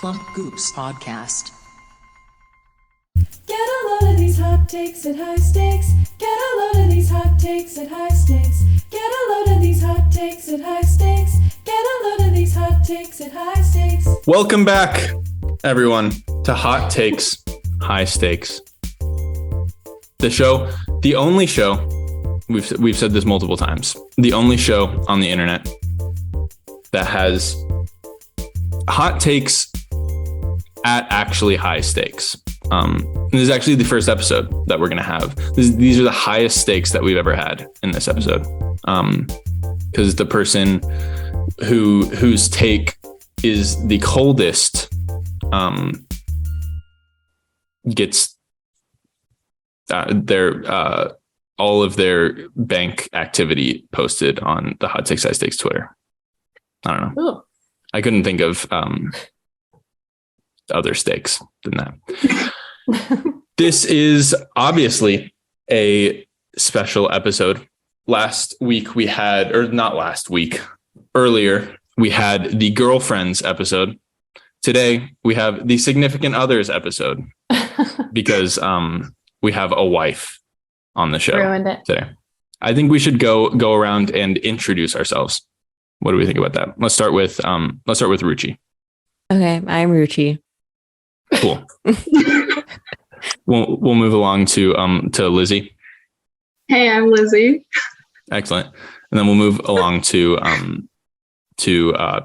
Plump Goops Podcast. Get a load of these hot takes at high stakes. Get a load of these hot takes at high stakes. Get a load of these hot takes at high stakes. Get a load of these hot takes at high stakes. Welcome back, everyone, to Hot Takes, High Stakes. The show, the only show, we've said this multiple times, the only show on the internet that has hot takes at actually high stakes. This is actually the first episode that we're going to have. These are the highest stakes that we've ever had in this episode. Because the person whose take is the coldest gets all of their bank activity posted on the Hot Takes High Stakes Twitter. I don't know. Ooh. I couldn't think of other stakes than that. This is obviously a special episode. Last week we had, or not last week, earlier we had the girlfriends episode. Today we have the significant others episode because we have a wife on the show. Ruined it. Today. I think we should go around and introduce ourselves. What do we think about that? Let's start with Ruchi. Okay, I'm Ruchi. Cool. We'll move along to Lizzy. Hey, I'm Lizzy. Excellent. And then we'll move along to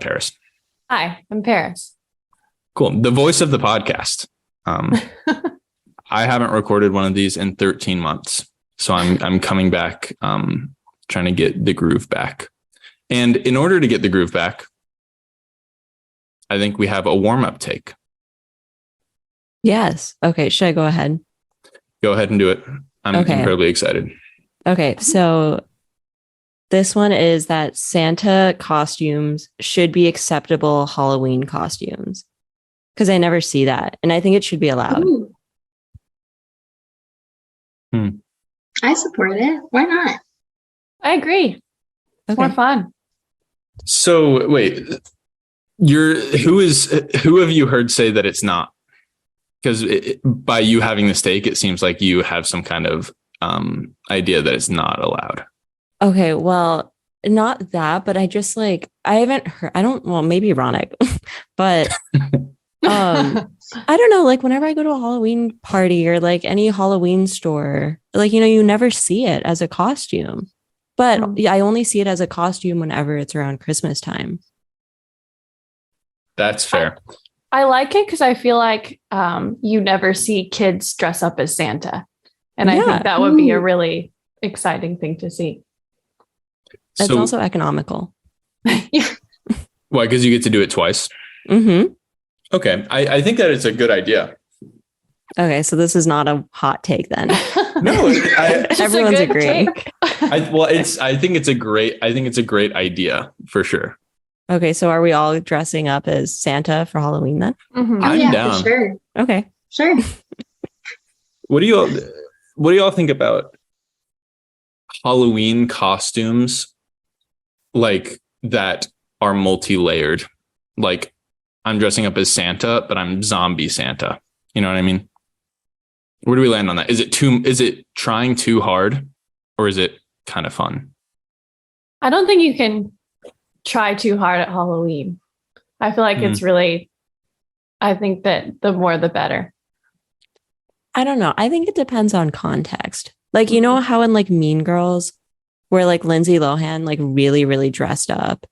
Paris. Hi, I'm Paris. Cool. The voice of the podcast. I haven't recorded one of these in 13 months. So I'm coming back, trying to get the groove back. And in order to get the groove back, I think we have a warm-up take. Yes. Okay, should I go ahead? Go ahead and do it. I'm incredibly excited. Okay, so this one is that Santa costumes should be acceptable Halloween costumes. Because I never see that. And I think it should be allowed. Ooh. I support it. Why not? I agree. It's more fun. So wait, who have you heard say that it's not? Because by you having the stake, it seems like you have some kind of idea that it's not allowed. Okay, well, not that, but I just I haven't heard, maybe ironic, but I don't know, whenever I go to a Halloween party or any Halloween store, you never see it as a costume. But I only see it as a costume whenever it's around Christmas time. That's fair. I like it because I feel like you never see kids dress up as Santa. And I think that would be a really exciting thing to see. It's also economical. Why? Because you get to do it twice? Mm-hmm. Okay. I think that it's a good idea. Okay, so this is not a hot take then. No, everyone's agreeing. I think it's a great idea for sure. Okay, so are we all dressing up as Santa for Halloween then? Mm-hmm. I'm down. For sure. Okay. Sure. What do y'all think about Halloween costumes that are multi-layered? I'm dressing up as Santa, but I'm zombie Santa. You know what I mean? Where do we land on that? Is it trying too hard, or is it kind of fun? I don't think you can try too hard at Halloween. I feel like it's really, I think that the more the better. I don't know. I think it depends on context. You know how in Mean Girls, where Lindsay Lohan really, really dressed up.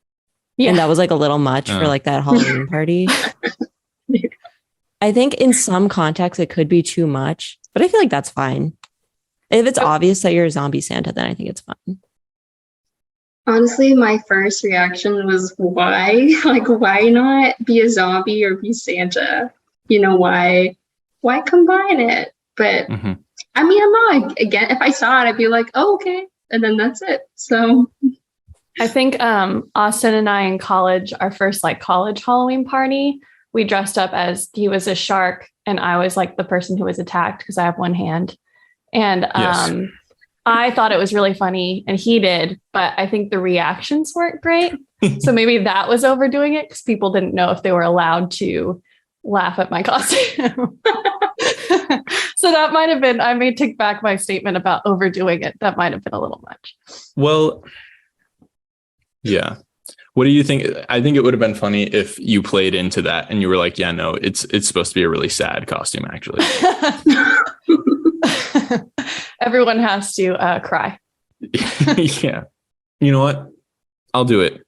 Yeah. And that was a little much for that Halloween party. I think in some contexts it could be too much, but I feel like that's fine. If it's obvious that you're a zombie Santa, then I think it's fine. Honestly, my first reaction was why? Why not be a zombie or be Santa? Why combine it? But I mean, I'm not again. If I saw it, I'd be like, oh, okay. And then that's it. So I think Austin and I in college, our first college Halloween party, we dressed up as he was a shark and I was the person who was attacked because I have one hand. And I thought it was really funny and he did, but I think the reactions weren't great. So maybe that was overdoing it because people didn't know if they were allowed to laugh at my costume. So that might have been, I may take back my statement about overdoing it. That might have been a little much. Well, yeah. What do you think? I think it would have been funny if you played into that and you were like, yeah, no, it's supposed to be a really sad costume, actually. Everyone has to cry. Yeah. You know what? I'll do it.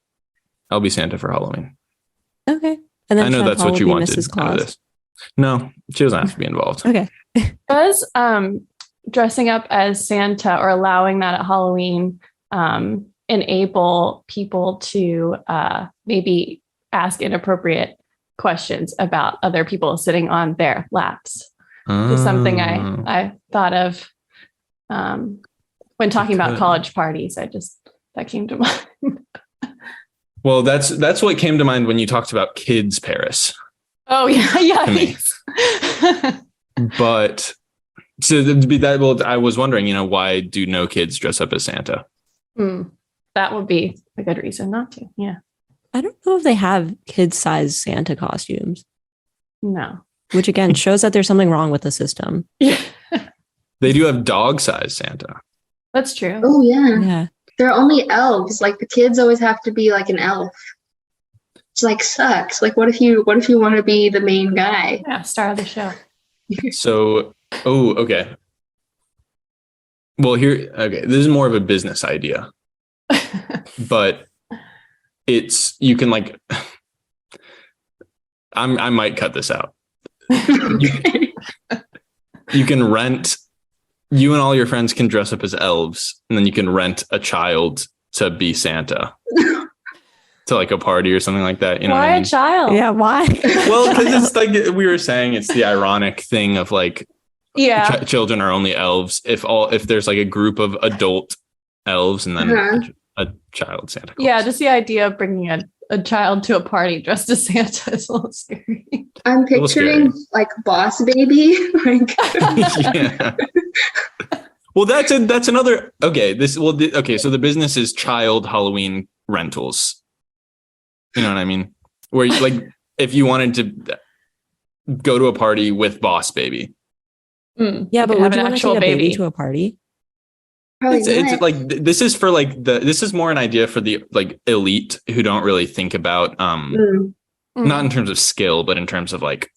I'll be Santa for Halloween. Okay. And then I know that's what you wanted Mrs. out Claus. of this. No, she doesn't have to be involved. Okay. Does dressing up as Santa or allowing that at Halloween enable people to maybe ask inappropriate questions about other people sitting on their laps? Is something I thought of when talking about college parties. That came to mind. Well, that's what came to mind when you talked about kids Paris. Oh yeah. To me. But so that, well, I was wondering, why do no kids dress up as Santa? That would be a good reason not to. Yeah. I don't know if they have kid-sized Santa costumes. No. Which again shows that there's something wrong with the system. Yeah. They do have dog-sized Santa. That's true. Oh yeah. Yeah. They're only elves. Like the kids always have to be like an elf. It's like sucks. Like what if you want to be the main guy? Yeah, star of the show. So, okay. Well, this is more of a business idea, but you can like, I might cut this out. You can rent, you and all your friends can dress up as elves, and then you can rent a child to be Santa to like a party or something like that. You know why what I mean? a child? Yeah, why? Well, because it's like we were saying, it's the ironic thing of like, Yeah. children are only elves if there's like a group of adult elves and then a child Santa Claus. Yeah, just the idea of bringing a child to a party dressed as Santa is a little scary. I'm picturing like Boss Baby. Like Yeah. Well, that's another. Okay, so the business is child Halloween rentals. You know what I mean? Where like if you wanted to go to a party with Boss Baby. Yeah, but would you want to take a baby to a party? It's like this is for like this is more an idea for the like elite who don't really think about not in terms of skill, but in terms of like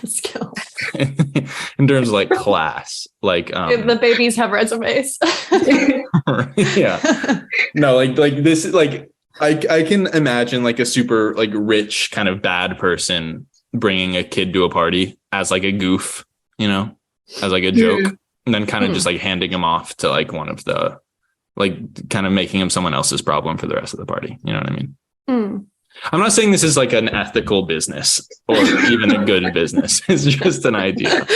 skill. In terms of like class, like the babies have resumes. Yeah. No, like this is like I can imagine like a super like rich kind of bad person bringing a kid to a party as like a goof, as like a joke, and then kind of just like handing him off to like one of the like kind of making him someone else's problem for the rest of the party. You know what I mean? I'm not saying this is like an ethical business or even a good business. It's just an idea.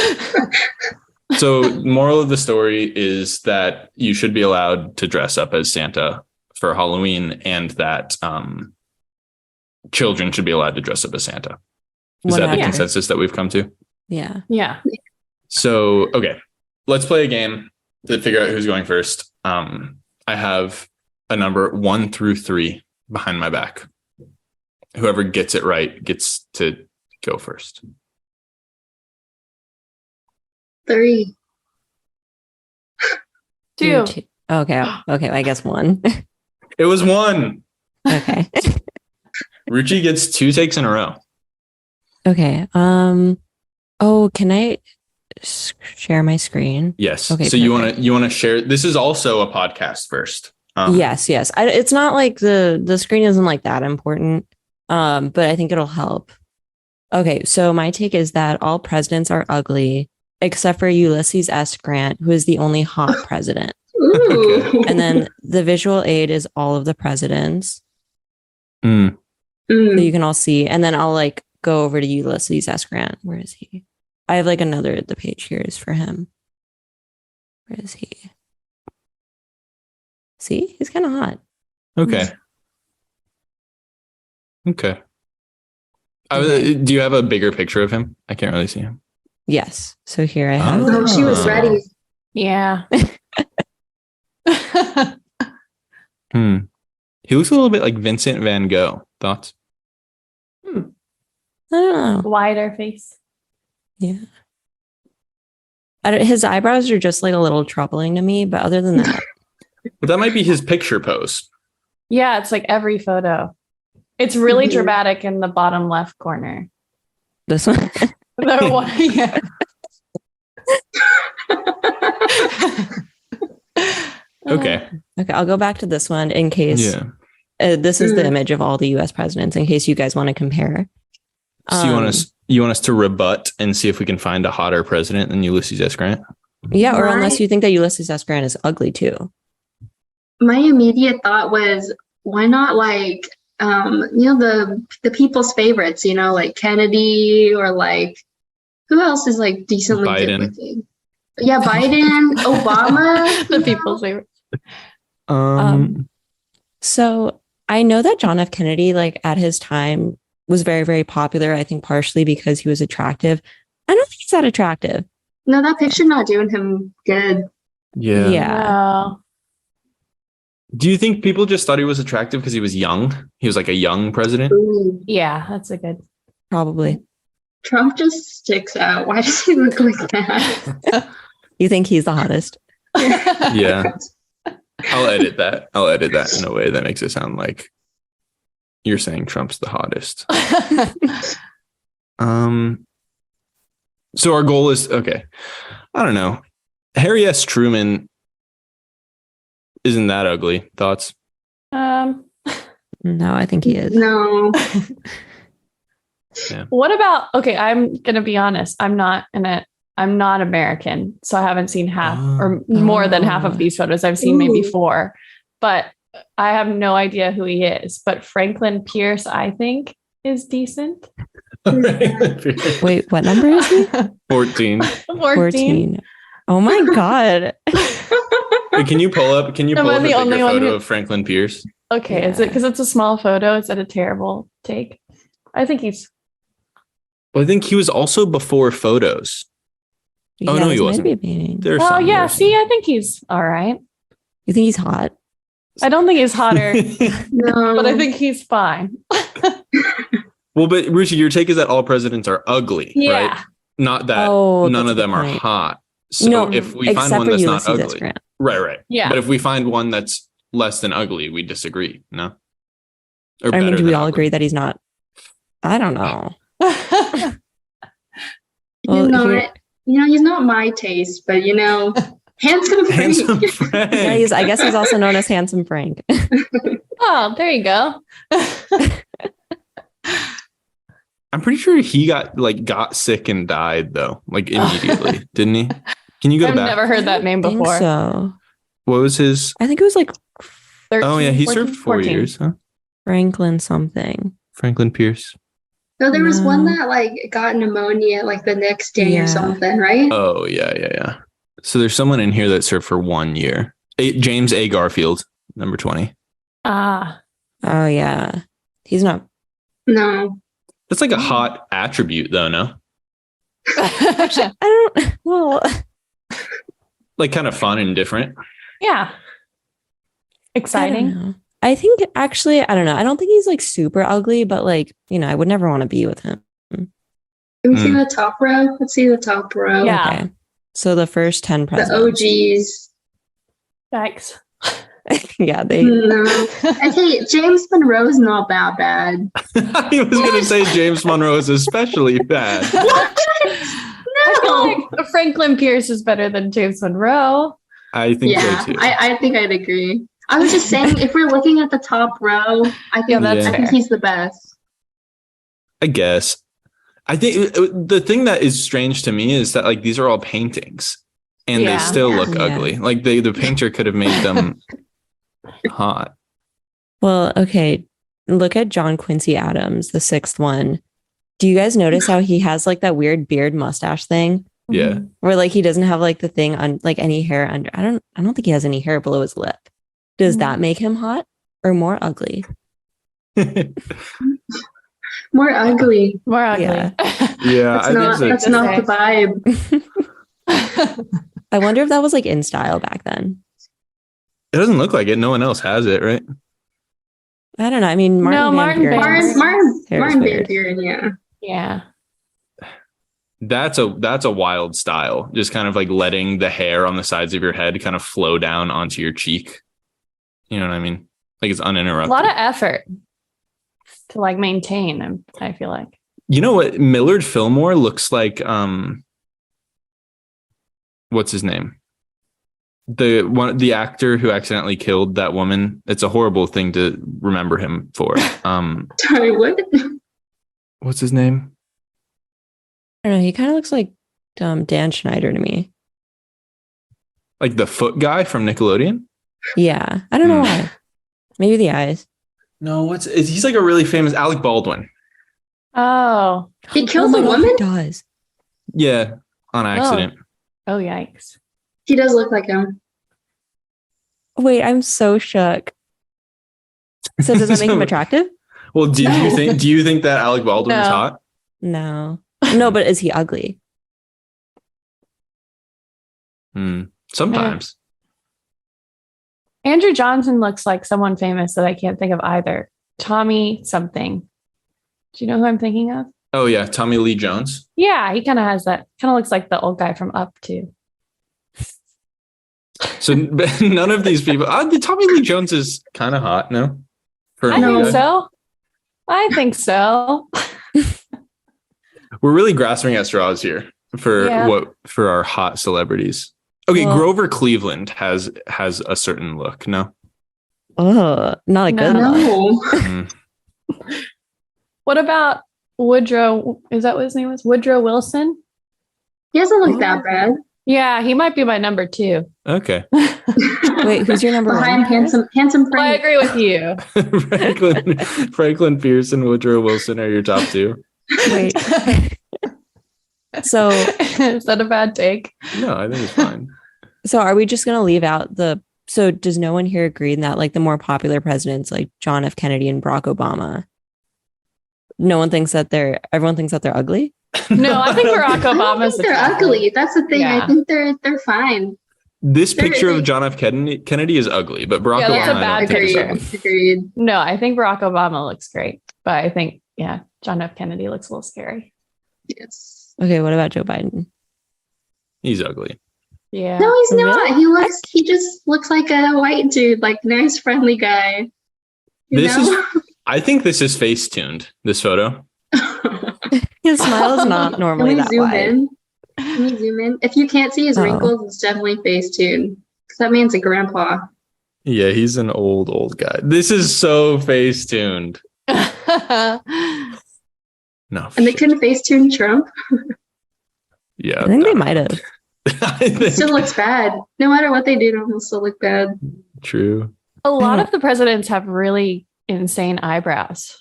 So moral of the story is that you should be allowed to dress up as Santa for Halloween, and that children should be allowed to dress up as Santa. Is that the consensus that we've come to? Yeah. Yeah. So, okay, let's play a game to figure out who's going first. I have a number 1 through 3 behind my back. Whoever gets it right gets to go first. 3. 2. Okay. I guess 1. It was 1. Okay. Ruchi gets 2 takes in a row. Okay. Oh, can I share my screen? Yes. Okay. So perfect. you want to share? This is also a podcast first. Yes. It's not like the screen isn't like that important. But I think it'll help. Okay. So my take is that all presidents are ugly except for Ulysses S. Grant, who is the only hot president. Okay. And then the visual aid is all of the presidents. Mm. So you can all see. And then I'll like go over to Ulysses S. Grant. Where is he? I have like the page here is for him. Where is he? See, he's kind of hot. Okay. Okay. Do you have a bigger picture of him? I can't really see him. Yes. So here I have. Oh, she was ready. Yeah. He looks a little bit like Vincent van Gogh. Thoughts? I don't know. Wider face. Yeah. His eyebrows are just like a little troubling to me, but other than that. But that might be his picture pose. Yeah, it's like every photo. It's really dramatic in the bottom left corner. This one? The one, yeah. Okay. Okay, I'll go back to this one in case. Yeah. This is the image of all the U.S. presidents in case you guys want to compare. So you want us to rebut and see if we can find a hotter president than Ulysses S. Grant? Yeah, or unless you think that Ulysses S. Grant is ugly too. My immediate thought was, why not like the people's favorites, like Kennedy, or like who else is like decently good looking? Yeah, Biden, Obama, the people's favorite. So I know that John F. Kennedy, like at his time, was very, very popular. I think partially because he was attractive. I don't think he's that attractive. No, that picture not doing him good. Yeah. No. Do you think people just thought he was attractive because he was young? He was like a young president? Ooh. Yeah, that's a good. Probably. Trump just sticks out. Why does he look like that? You think he's the hottest? Yeah. I'll edit that in a way that makes it sound like you're saying Trump's the hottest. So our goal is, okay, I don't know. Harry S. Truman isn't that ugly. Thoughts? No, I think he is. No. Yeah. What about, okay, I'm going to be honest. I'm not American, so I haven't seen half or more than half of these photos. I've seen maybe 4, but I have no idea who he is. But Franklin Pierce, I think, is decent. Wait, what number is he? 14. 14. Oh my God. Wait, can you pull up a bigger photo of Franklin Pierce? Okay, Yeah. Is it because it's a small photo? Is that a terrible take? I think he's... Well, I think he was also before photos. Oh, no, he wasn't. Oh, yeah. See, I think he's all right. You think he's hot? I don't think he's hotter, No. but I think he's fine. Well, but Ruchi, your take is that all presidents are ugly, Yeah. right? Not that none of them are hot. So No, if we find one that's not Ulysses S. ugly, Grant. right. Yeah. But if we find one that's less than ugly, we disagree. No. Or I mean, better do we than all ugly. agree that he's not? I don't know. He's not my taste, but handsome Frank. Handsome Frank. Yeah, I guess he's also known as Handsome Frank. Oh, there you go. I'm pretty sure he got sick and died though, like immediately, didn't he? Can you go I've back? never heard that name I think before. so. What was his? I think it was like 13, Oh yeah, he 14, served 4 years, huh? Franklin something. Franklin Pierce. No, there was one No. that got pneumonia the next day Yeah. or something, right? Oh yeah. So there's someone in here that served for 1 year. James A. Garfield, number 20. Ah, Oh yeah. He's not. No. That's like a hot attribute though, no? I don't. Well, Like kind of fun and different. yeah. Exciting. I don't know. I think actually, I don't know. I don't think he's super ugly, but I would never want to be with him. Can we see the top row? Let's see the top row. Yeah. Okay. So the first 10 The presidents. OGs. Thanks. Yeah, they. No. Okay, James Monroe's not that bad. I was going to say James Monroe is especially bad. What? I feel No. like Franklin Pierce is better than James Monroe. I think Yeah, so too. I think I'd agree. I was just saying, if we're looking at the top row, I think that's I think fair. he's the best. I guess. I think the thing that is strange to me is that these are all paintings and they Yeah. still look Yeah. ugly. Like the painter could have made them hot. Well, okay. Look at John Quincy Adams, the 6th one. Do you guys notice how he has that weird beard mustache thing? Yeah. Where he doesn't have the thing on any hair under. I don't think he has any hair below his lip. Does that make him hot or more ugly? More ugly. More ugly. Yeah. Yeah, That's not the vibe. I wonder if that was in style back then. It doesn't look like it. No one else has it, right? I don't know. I mean, Martin No, Van Martin Buren. Van- Martin Hair is Van weird. Buren, yeah. Yeah. That's a wild style. Just kind of like letting the hair on the sides of your head kind of flow down onto your cheek. You know what I mean? Like it's uninterrupted. A lot of effort to like maintain, I feel like. You know what? Millard Fillmore looks like what's his name? The actor who accidentally killed that woman. It's a horrible thing to remember him for. Sorry, what? What's his name? I don't know. He kind of looks like Dan Schneider to me. Like the foot guy from Nickelodeon? Yeah. I don't know why. Maybe the eyes. No, he's like a really famous Alec Baldwin. Oh. He kills a God, woman? he does. Yeah, on accident. Oh, yikes. He does look like him. Wait, I'm so shook. So does that make him attractive? Well, do you think that Alec Baldwin is hot? No. No, but is he ugly? Sometimes. Andrew Johnson looks like someone famous that I can't think of either. Tommy something. Do you know who I'm thinking of? Oh yeah, Tommy Lee Jones. Yeah, he kind of has that. Kind of looks like the old guy from Up too. So none of these people. Tommy Lee Jones is kind of hot, no? I think so. I think so. We're really grasping at straws here for our hot celebrities. Okay, Well, Grover Cleveland has a certain look. No. Oh, not a good look. No. What about Woodrow? Is that what his name was? Woodrow Wilson? He doesn't look that bad. Yeah, he might be my number 2. Okay. Wait, who's your number Behind one? handsome Well, I Frank. agree with you. Franklin Pierce and Woodrow Wilson are your top 2. Wait. So is that a bad take? No, I think it's fine. So are we just going to leave out so does no one here agree that like the more popular presidents like John F. Kennedy and Barack Obama, everyone thinks that they're ugly? No, I think Barack I don't Obama's think they're ugly. That's the thing. Yeah. I think they're fine. This picture of John F. Kennedy is ugly, but Barack Obama. That's a bad picture. Agreed. No, I think Barack Obama looks great, but I think John F. Kennedy looks a little scary. Yes. Okay, what about Joe Biden? He's ugly. Yeah. No, he's not. He just looks like a white dude, like nice, friendly guy. I think this is face tuned, this photo. His smile is not normally that wide. Can we zoom in? If you can't see his wrinkles, it's definitely face tuned. Because that man's a grandpa. Yeah, he's an old guy. This is so face tuned. No. And they couldn't face tune Trump. Yeah. I think they might have. It still looks bad. No matter what they do, it'll still look bad. True. A lot of the presidents have really insane eyebrows.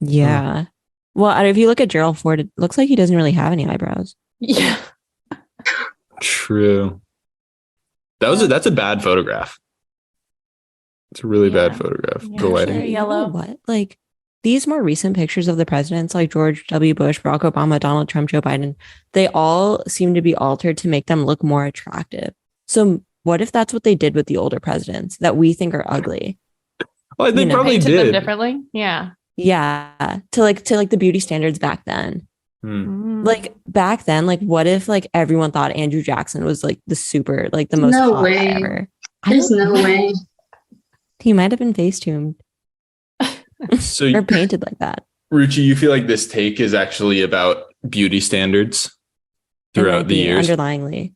Yeah. Well, if you look at Gerald Ford, it looks like he doesn't really have any eyebrows. Yeah. True. That's a bad photograph. It's a really bad photograph. Yeah, the lighting. yellow. You know what? Like these more recent pictures of the presidents, like George W. Bush, Barack Obama, Donald Trump, Joe Biden, they all seem to be altered to make them look more attractive. So what if that's what they did with the older presidents that we think are ugly? Well, they probably Painted them did differently. Yeah. Yeah. To the beauty standards back then. Like back then, like what if like everyone thought Andrew Jackson was like the most hot guy ever? There's no way. He might have been face-tuned. So or painted like that. Ruchi, you feel like this take is actually about beauty standards throughout the years? Underlyingly.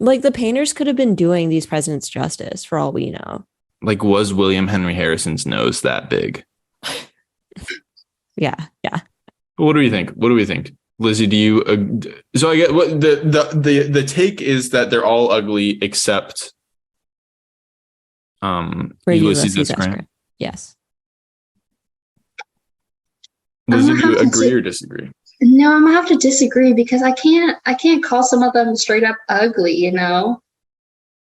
Like the painters could have been doing these presidents justice for all we know. Like, was William Henry Harrison's nose that big? Yeah. What do we think? Lizzy, do you? So I get what the take is that they're all ugly except Ulysses S. Grant. Yes. Lizzy, do you agree or disagree? No, I'm gonna have to disagree because I can't call some of them straight up ugly.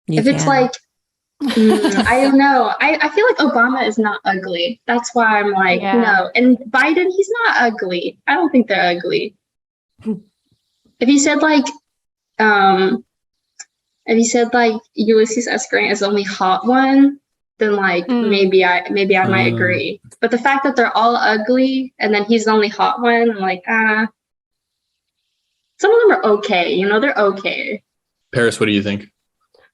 It's like I don't know. I feel like Obama is not ugly. That's why I'm like, no. And Biden, he's not ugly. I don't think they're ugly. If you said like Ulysses S. Grant is the only hot one, then like maybe I might agree. But the fact that they're all ugly and then he's the only hot one, I'm like, some of them are okay, they're okay. Paris, what do you think?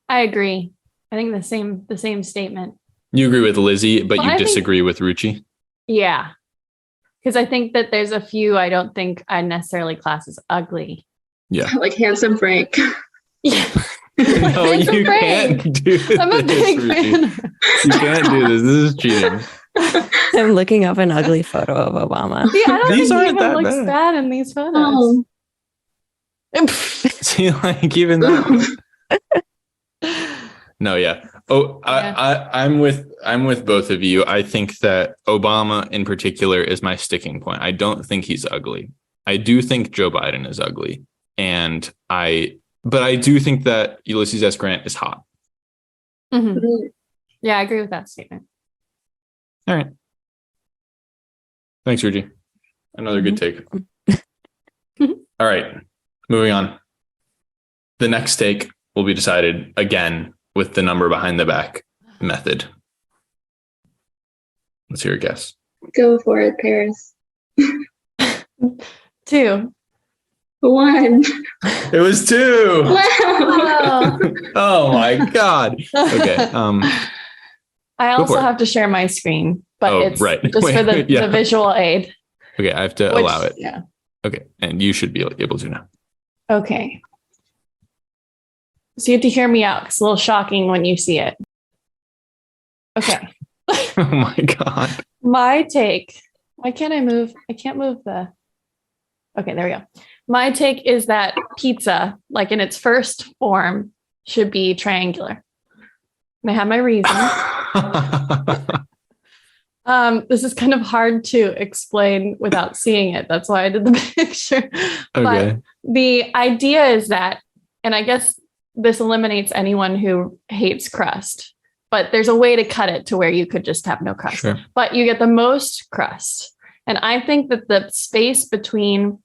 I agree. I think the same statement. You agree with Lizzy, but you disagree with Ruchi? Yeah. Because I think that there's a few I don't think I necessarily class as ugly. Yeah. Like Handsome Frank. Yeah. No, you can't do this. I'm a big fan. You can't do this. This is cheating. I'm looking up an ugly photo of Obama. See, I don't These think he aren't even that looks bad. bad in these photos. See, like even that. No, yeah. Oh, Yeah. I'm with both of you. I think that Obama in particular is my sticking point. I don't think he's ugly. I do think Joe Biden is ugly, but I do think that Ulysses S. Grant is hot. Mm-hmm. Yeah, I agree with that statement. All right. Thanks, Ruchi. Another good take. All right. Moving on. The next take will be decided again with the number behind the back method. Let's hear a guess. Go for it, Paris. 2. 1. It was 2. Wow. Oh my God. Okay. I also have to share my screen, but it's right. just for the visual aid. Okay, I have to allow it. Yeah. Okay, and you should be able to now. Okay. So you have to hear me out. It's a little shocking when you see it. Okay. Oh my God. My take. Why can't I move? I can't move Okay, there we go. My take is that pizza, like in its first form, should be triangular. And I have my reason. This is kind of hard to explain without seeing it. That's why I did the picture. Okay. But the idea is that, and I guess this eliminates anyone who hates crust, but there's a way to cut it to where you could just have no crust. Sure. But you get the most crust. And I think that the space between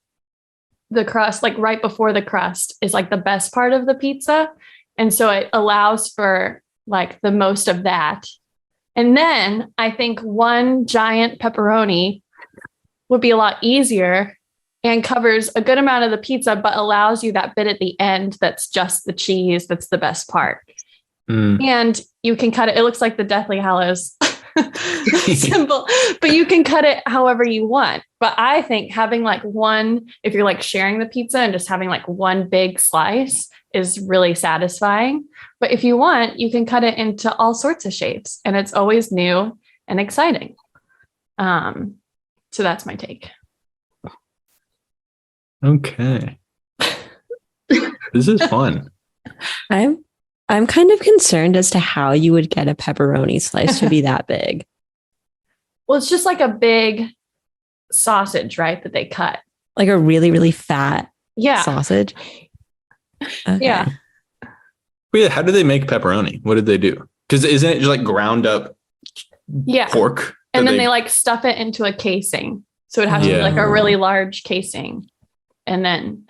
the crust, like right before the crust, is like the best part of the pizza. And so it allows for like the most of that. And then I think one giant pepperoni would be a lot easier and covers a good amount of the pizza, but allows you that bit at the end that's just the cheese. That's the best part. And you can cut it. It looks like the Deathly Hallows symbol, but you can cut it however you want. But I think having like one, if you're like sharing the pizza and just having like one big slice is really satisfying. But if you want, you can cut it into all sorts of shapes and it's always new and exciting. So that's my take. Okay. This is fun. I'm kind of concerned as to how you would get a pepperoni slice to be that big. Well, it's just like a big sausage, right? That they cut. Like a really, really fat sausage. Okay. Yeah. But yeah, how do they make pepperoni? What did they do? Because isn't it just like ground up pork? And then they like stuff it into a casing. So it has to be like a really large casing. And then,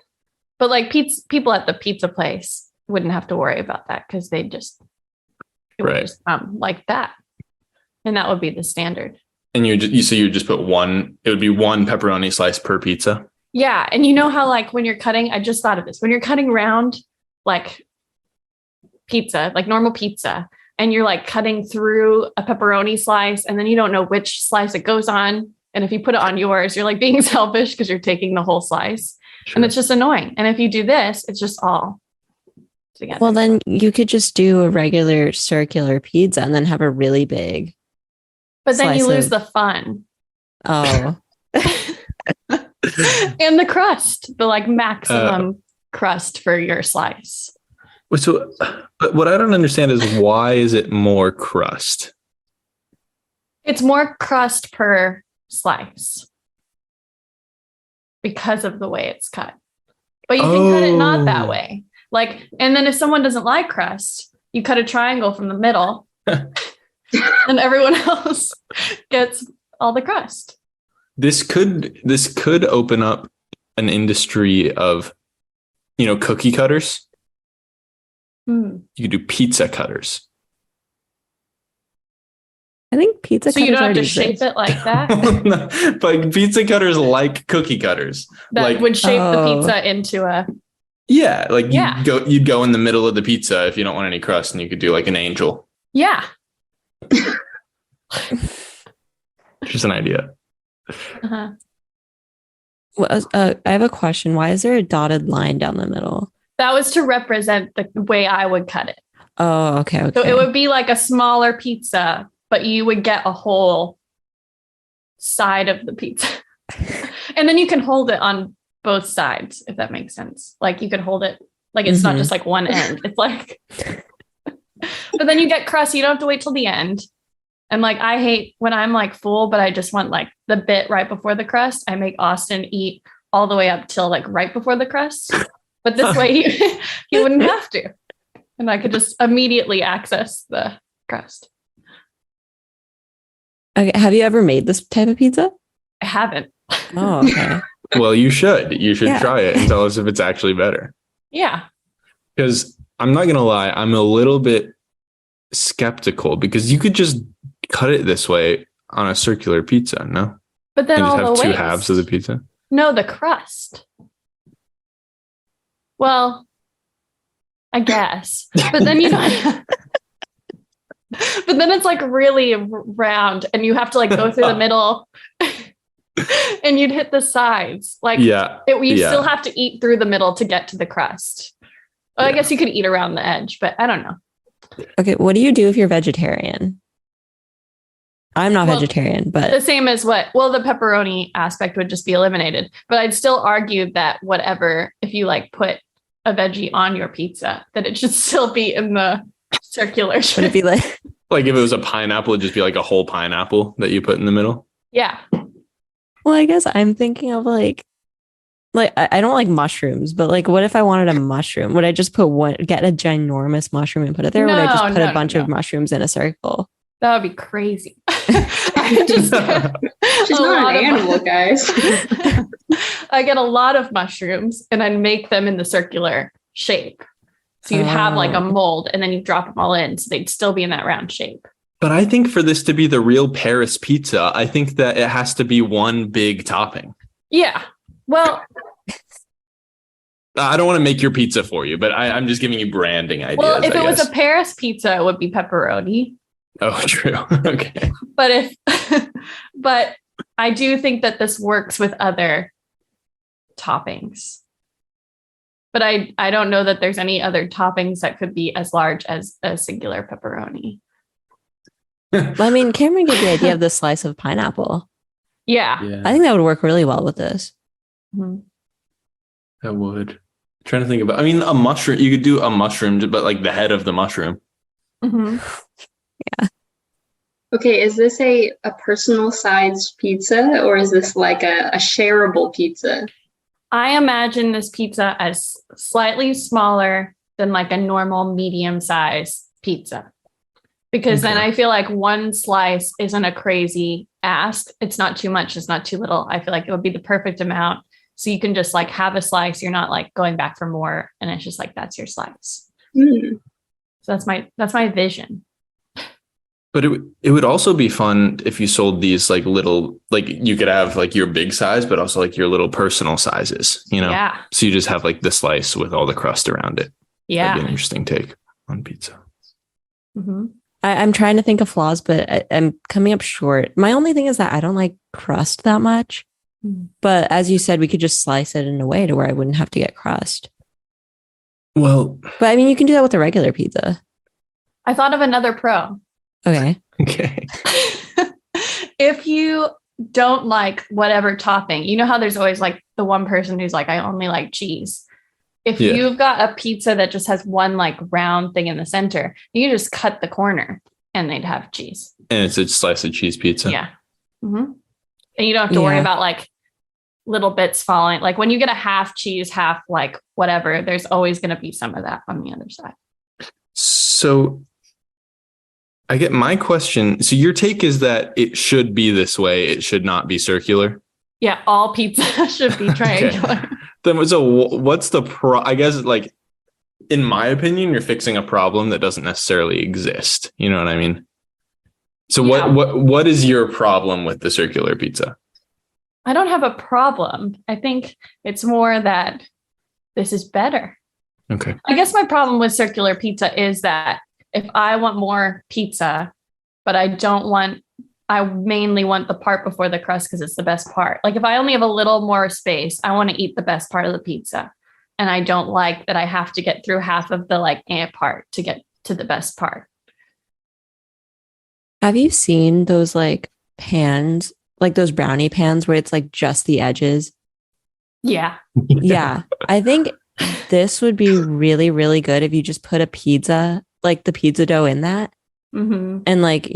but like people at the pizza place wouldn't have to worry about that because they just, would just like that. And that would be the standard. And you just put one, it would be one pepperoni slice per pizza. Yeah. And you know how like when you're cutting, I just thought of this, when you're cutting round like pizza, like normal pizza, and you're like cutting through a pepperoni slice and then you don't know which slice it goes on. And if you put it on yours, you're like being selfish because you're taking the whole slice. Sure. And it's just annoying. And if you do this, it's just all together. Well, then you could just do a regular circular pizza and then have a really big. But then you lose the fun. Oh. And the crust, the like maximum crust for your slice. So, but what I don't understand is why is it more crust? It's more crust per slice because of the way it's cut. But you can cut it not that way. Like, and then if someone doesn't like crust, you cut a triangle from the middle and everyone else gets all the crust. This could open up an industry of, cookie cutters. You could do pizza cutters. I think pizza So cutters you don't have already to shape exist. it like that. But pizza cutters like cookie cutters. That like would shape the Oh. pizza into a. yeah, like Yeah. you'd go in the middle of the pizza if you don't want any crust, and you could do like an angel. Yeah. Just an idea. Uh-huh. Well, I have a question. Why is there a dotted line down the middle? That was to represent the way I would cut it. Oh, okay. So it would be like a smaller pizza, but you would get a whole side of the pizza. And then you can hold it on both sides, if that makes sense. Like you could hold it, like it's not just like one end. It's like, but then you get crust. You don't have to wait till the end. And like, I hate when I'm like full, but I just want like the bit right before the crust. I make Austin eat all the way up till like right before the crust. But this way he wouldn't have to. And I could just immediately access the crust. Okay. Have you ever made this type of pizza? I haven't. Oh, okay. Well, you should. You should Yeah. try it and tell us if it's actually better. Yeah. Because I'm not going to lie, I'm a little bit skeptical because you could just cut it this way on a circular pizza, no? But then And all just have the two waste. halves of the pizza. No, the crust. Well, I guess. But then you don't. But then it's like really round and you have to like go through the middle and you'd hit the sides. Like Yeah. you still have to eat through the middle to get to the crust. Well, I guess you could eat around the edge, but I don't know. Okay. What do you do if you're vegetarian? I'm not vegetarian, but The same as the pepperoni aspect would just be eliminated. But I'd still argue that whatever, if you like put a veggie on your pizza, that it should still be in the circular shape. would it be like, Like if it was a pineapple, it'd just be like a whole pineapple that you put in the middle. Yeah. well, I guess I'm thinking of like I don't like mushrooms, but like, what if I wanted a mushroom? Would I just get a ginormous mushroom and put it there? Or would I just put a bunch of mushrooms in a circle? That would be crazy. I just She's not an animal, guys. I get a lot of mushrooms and I'd make them in the circular shape. So you'd have like a mold and then you drop them all in. So they'd still be in that round shape. But I think for this to be the real Paris pizza, I think that it has to be one big topping. Yeah. Well, I don't want to make your pizza for you, but I'm just giving you branding ideas. well, if I it was guess. a Paris pizza, it would be pepperoni. Oh, true. Okay. But but I do think that this works with other toppings. But I don't know that there's any other toppings that could be as large as a singular pepperoni. I mean, Cameron gave the idea of the slice of pineapple. Yeah. I think that would work really well with this. Mhm. That would. Trying to think about, I mean, a mushroom, you could do a mushroom, but like the head of the mushroom. Mhm. Okay, is this a personal sized pizza or is this like a shareable pizza? I imagine this pizza as slightly smaller than like a normal medium size pizza. Because then I feel like one slice isn't a crazy ask. It's not too much. It's not too little. I feel like it would be the perfect amount. So you can just like have a slice. You're not like going back for more. And it's just like, that's your slice. Mm. So that's my vision. But it would also be fun if you sold these like little, like you could have like your big size, but also like your little personal sizes, you know? Yeah. So you just have like the slice with all the crust around it. Yeah. That'd be an interesting take on pizza. Mm-hmm. I'm trying to think of flaws, but I'm coming up short. My only thing is that I don't like crust that much. But as you said, we could just slice it in a way to where I wouldn't have to get crust. Well, but I mean, you can do that with a regular pizza. I thought of another pro. Okay. If you don't like whatever topping, you know how there's always like the one person who's like, I only like cheese. If you've got a pizza that just has one like round thing in the center, you can just cut the corner and they'd have cheese. And it's a slice of cheese pizza. Yeah. Mm-hmm. And you don't have to worry about like little bits falling. Like when you get a half cheese, half like whatever, there's always going to be some of that on the other side. So I get my question. So your take is that it should be this way. It should not be circular. Yeah. All pizza should be triangular. Okay. Then so what's the I guess like, in my opinion, you're fixing a problem that doesn't necessarily exist. You know what I mean? So what is your problem with the circular pizza? I don't have a problem. I think it's more that this is better. Okay. I guess my problem with circular pizza is that if I want more pizza, but I mainly want the part before the crust because it's the best part. Like if I only have a little more space, I want to eat the best part of the pizza. And I don't like that I have to get through half of the part to get to the best part. Have you seen those like pans, like those brownie pans where it's like just the edges? Yeah. Yeah. I think this would be really, really good if you just put a pizza, like the pizza dough in that and like,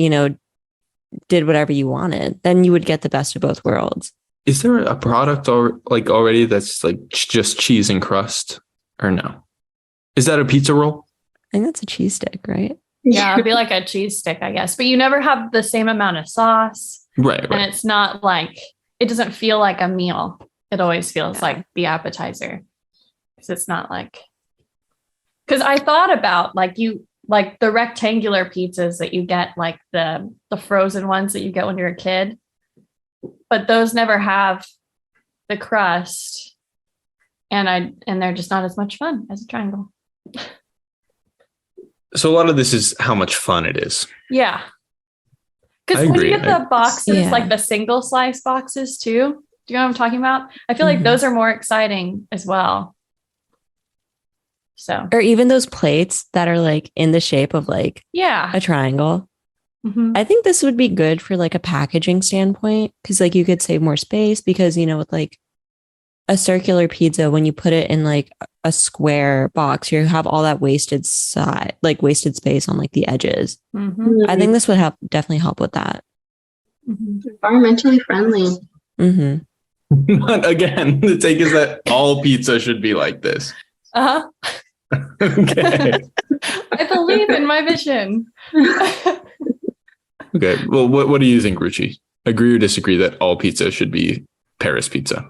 did whatever you wanted. Then you would get the best of both worlds. Is there a product already that's like just cheese and crust or no? Is that a pizza roll? I think that's a cheese stick, right? Yeah, it'd be like a cheese stick, I guess. But you never have the same amount of sauce. Right. And it's not like, it doesn't feel like a meal. It always feels like the appetizer. Because it's not like, because I thought about like the rectangular pizzas that you get, like the frozen ones that you get when you're a kid. But those never have the crust. And they're just not as much fun as a triangle. So a lot of this is how much fun it is. Yeah. Because when you get the boxes, like the single slice boxes too, do you know what I'm talking about? I feel like those are more exciting as well. So, or even those plates that are like in the shape of like a triangle. I think this would be good for like a packaging standpoint because like you could save more space because, with like a circular pizza, when you put it in like a square box, you have all that wasted space on like the edges. I think this would definitely help with that. Environmentally friendly. But again, the take is that all pizza should be like this. Okay. I believe in my vision. Okay. Well, what do you think, Ruchi? Agree or disagree that all pizza should be Paris pizza?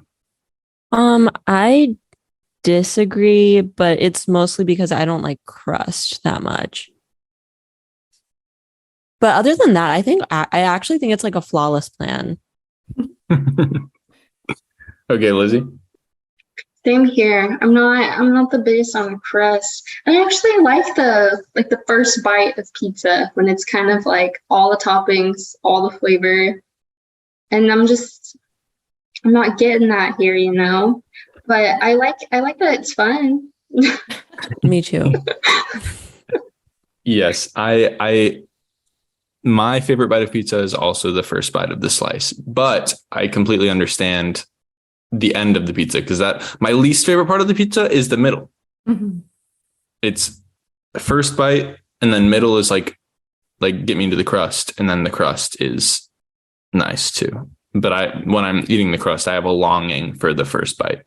I disagree, but it's mostly because I don't like crust that much. But other than that, I actually think it's like a flawless plan. Okay, Lizzy. Same here. I'm not the biggest on the crust. I actually like the first bite of pizza when it's kind of like all the toppings, all the flavor. And I'm not getting that here, But I like that it's fun. Me too. Yes, my favorite bite of pizza is also the first bite of the slice, but I completely understand the end of the pizza because my least favorite part of the pizza is the middle. It's the first bite and then middle is like get me into the crust, and then the crust is nice too. But when I'm eating the crust, I have a longing for the first bite.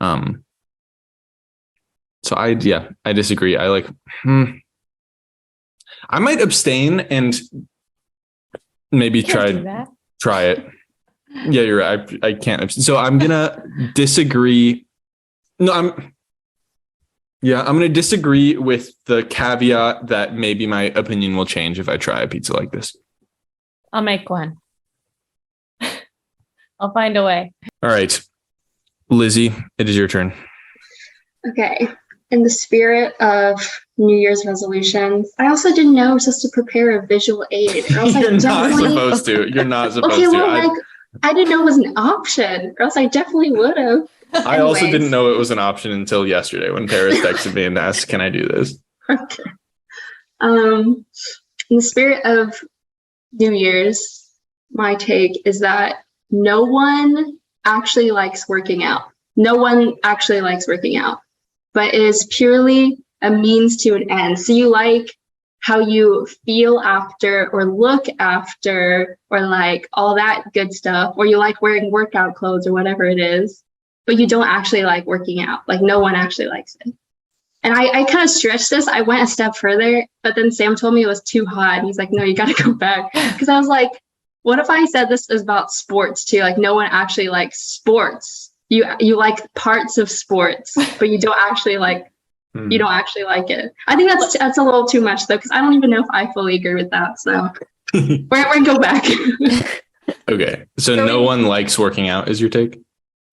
So I disagree. I might abstain and maybe try it. Yeah, you're right. I can't abstain. So I'm gonna disagree. No, I'm gonna disagree with the caveat that maybe my opinion will change if I try a pizza like this. I'll make one. I'll find a way. All right. Lizzy, it is your turn. Okay. In the spirit of New Year's resolutions, I also didn't know I was supposed to prepare a visual aid. Or else You're not supposed to. You're not supposed to. Well, I didn't know it was an option, or else I definitely would have. I also didn't know it was an option until yesterday when Paris texted me and asked, "Can I do this?" Okay. In the spirit of New Year's, my take is that no one actually likes working out. No one actually likes working out, but it is purely a means to an end. So you like how you feel after or look after or like all that good stuff, or you like wearing workout clothes or whatever it is, but you don't actually like working out. Like no one actually likes it. And I kind of stretched this. I went a step further, but then Sam told me it was too hot. He's like, no, you got to go back. Because I was like, what if I said this is about sports too? Like no one actually likes sports. You like parts of sports, but you don't actually like it. I think that's a little too much though, because I don't even know if I fully agree with that. So We're gonna go back. Okay. So no one likes working out is your take?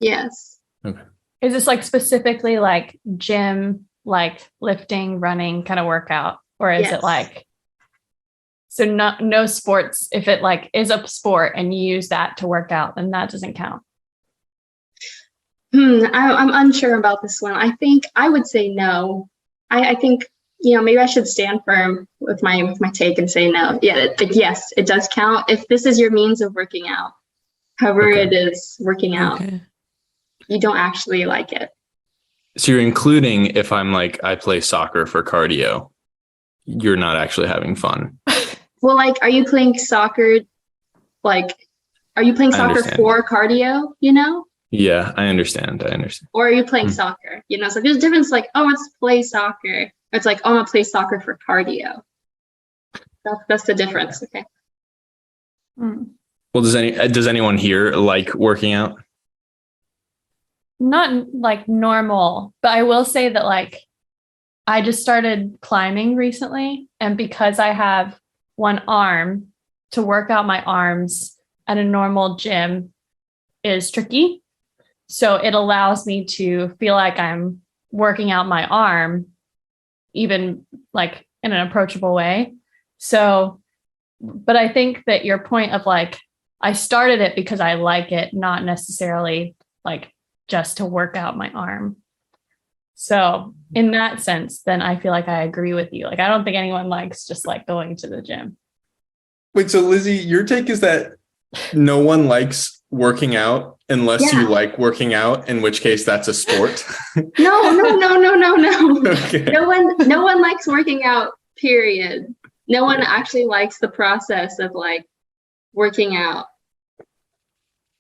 Yes. Okay. Is this like specifically like gym, like lifting, running kind of workout? Or is it like, so no sports, if it like is a sport and you use that to work out, then that doesn't count? I'm unsure about this one. I think I would say no. I think, maybe I should stand firm with my take and say no. Yeah, yes, it does count if this is your means of working out. However, it is working out. You don't actually like it. So you're including if I'm like, I play soccer for cardio, you're not actually having fun. Well, like, are you playing soccer? Like, are you playing soccer for cardio, Yeah, I understand. Or are you playing soccer? So there's a difference like, oh, let's play soccer. It's like, oh, I'm gonna play soccer for cardio. That's the difference. Okay. Well, does anyone here like working out? Not like normal, but I will say that like I just started climbing recently, and because I have one arm, to work out my arms at a normal gym is tricky. So it allows me to feel like I'm working out my arm, even like in an approachable way. So, but I think that your point of like, I started it because I like it, not necessarily like just to work out my arm. So in that sense, then I feel like I agree with you. Like, I don't think anyone likes just like going to the gym. Wait, so Lizzy, your take is that no one working out unless you like working out, in which case that's a sport. No. Okay. No one likes working out, period. No one actually likes the process of like working out.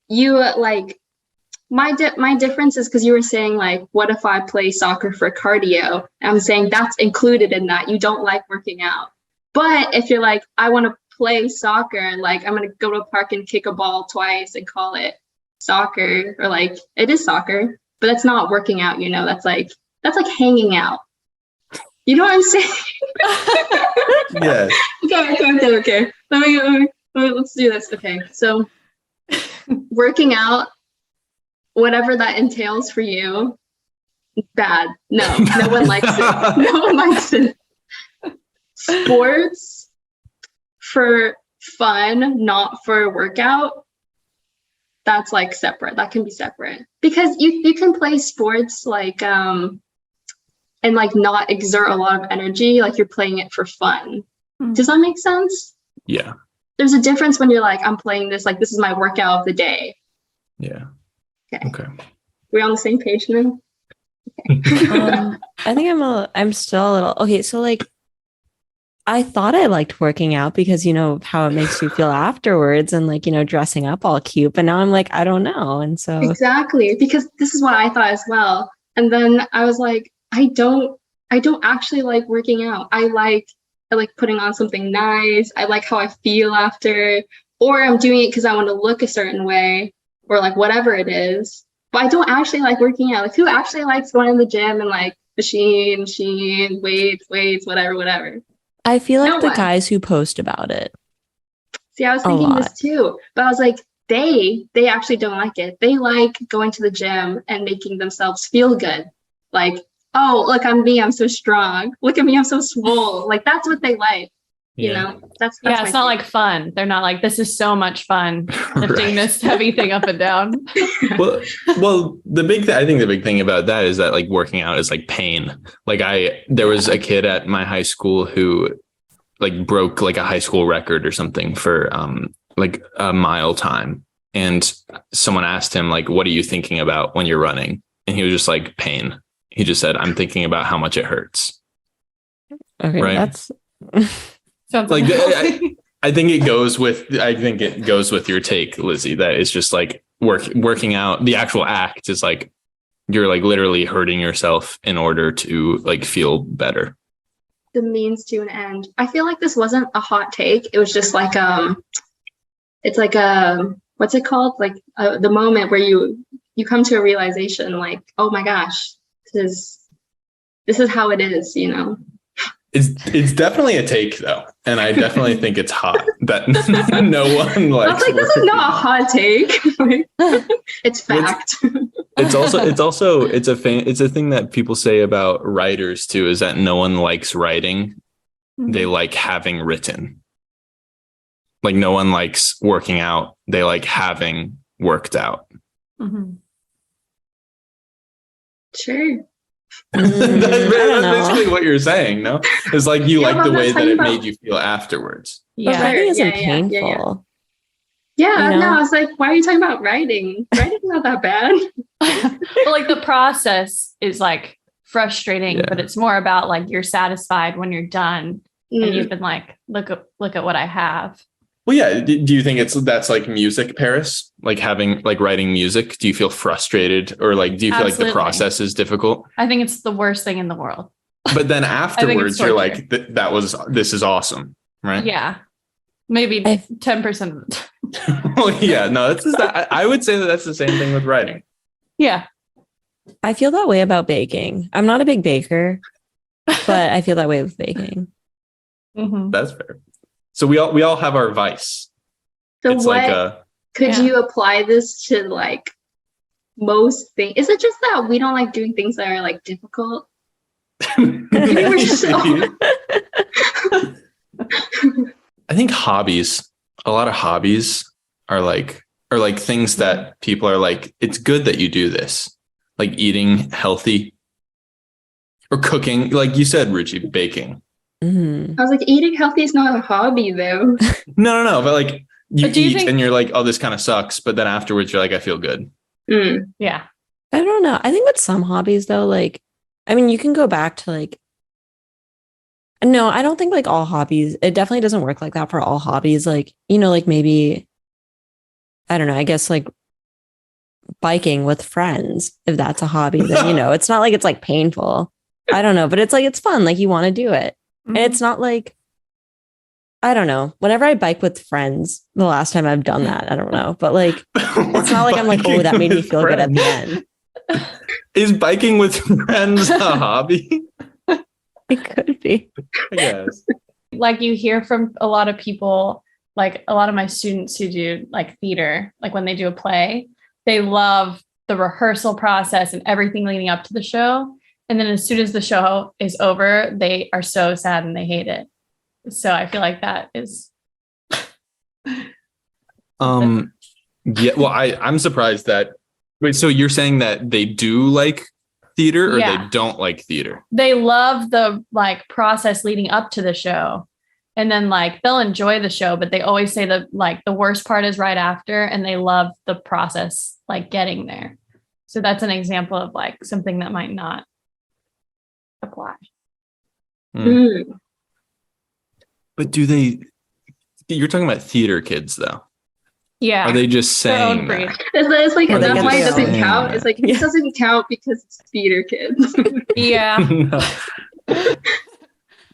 You like my difference is because you were saying like, what if I play soccer for cardio? I'm saying that's included in that. You don't like working out. But if you're like, I want to play soccer and like I'm gonna go to a park and kick a ball twice and call it soccer, or like it is soccer, but that's not working out, that's like hanging out. You know what I'm saying? Yes. Okay. Let's do this. Okay. So working out, whatever that entails for you, bad. No one likes it. No one likes it. Sports for fun, not for workout, that's like separate. That can be separate, because you can play sports like and like not exert a lot of energy, like you're playing it for fun. Does that make sense? Yeah. There's a difference when you're like, I'm playing this, like this is my workout of the day. Yeah. Okay. We're on the same page now? Okay. I think I'm still a little okay. So like, I thought I liked working out because how it makes you feel afterwards, and like dressing up all cute. But now I'm like, I don't know, and so exactly, because this is what I thought as well. And then I was like, I don't actually like working out. I like putting on something nice. I like how I feel after, or I'm doing it because I want to look a certain way, or like whatever it is. But I don't actually like working out. Like, who actually likes going to the gym and like machine, weights, whatever. I feel like the guys who post about it. See, I was thinking this too, but I was like, they actually don't like it. They like going to the gym and making themselves feel good. Like, oh, look, I'm so strong. Look at me, I'm so swole. Like, that's what they like. That's it's not like fun. They're not like, this is so much fun lifting this heavy thing up and down. well, I think the big thing about that is that like working out is like pain. Like there was a kid at my high school who like broke like a high school record or something for like a mile time. And someone asked him like, what are you thinking about when you're running? And he was just like, pain. He just said, I'm thinking about how much it hurts. Okay. Right? That's like I think it goes with your take, Lizzy, that it's just like working out. The actual act is like you're like literally hurting yourself in order to like feel better. The means to an end. I feel like this wasn't a hot take. It was just like it's like what's it called? Like the moment where you come to a realization, like, oh my gosh, this is how it is, It's definitely a take though, and I definitely think it's hot that no one I was likes. like, this is not a hot take. It's fact. It's a thing that people say about writers too, is that no one likes writing. They like having written. Like no one likes working out. They like having worked out. Mm-hmm. Sure. That's basically what you're saying, no? It's like you like the way that it made you feel afterwards. Yeah, Sure. writing isn't painful. Yeah, no, I was like, why are you talking about writing? Writing's not that bad. But like the process is like frustrating, but it's more about like you're satisfied when you're done and you've been like, look at what I have. Well, yeah. Do you think that's like music, Paris? Like writing music? Do you feel frustrated, or like do you feel like the process is difficult? I think it's the worst thing in the world. But then afterwards, you're like, this is awesome, right? Yeah, maybe 10% of the time. Well, yeah, no, I would say that's the same thing with writing. Yeah, I feel that way about baking. I'm not a big baker, but I feel that way with baking. Mm-hmm. That's fair. So we all have our vice. So it's could you apply this to like most things? Is it just that we don't like doing things that are like difficult? Maybe we're just I think a lot of hobbies are like things that people are like, it's good that you do this, like eating healthy or cooking, like you said, Ruchi, baking. Mm-hmm. I was like, eating healthy is not a hobby though. No, but like you eat and you're like, oh, this kind of sucks, but then afterwards you're like, I feel good. Yeah. I don't know. I think with some hobbies though, like, I mean, you can go back to like, no, I don't think like all hobbies, it definitely doesn't work like that for all hobbies. Like, like maybe, I don't know, I guess like biking with friends, if that's a hobby, then, it's not like it's like painful. I don't know, but it's like, it's fun. Like you want to do it. And it's not like, I don't know. Whenever I bike with friends, the last time I've done that, I don't know. But like, it's not like I'm like, oh, that made me feel good at the end. Is biking with friends a hobby? It could be. I guess. Like you hear from a lot of people, like a lot of my students who do like theater, like when they do a play, they love the rehearsal process and everything leading up to the show. And then as soon as the show is over, they are so sad and they hate it. So I feel like that is. Yeah. Well, I'm surprised that. Wait, so you're saying that they do like theater or they don't like theater? They love the like process leading up to the show. And then like they'll enjoy the show, but they always say that like the worst part is right after, and they love the process like getting there. So that's an example of like something that might not apply. But you're talking about theater kids though. Yeah. Are they just saying that? It's like, that's why it doesn't saying count. that? It's like, it doesn't count because it's theater kids. Yeah.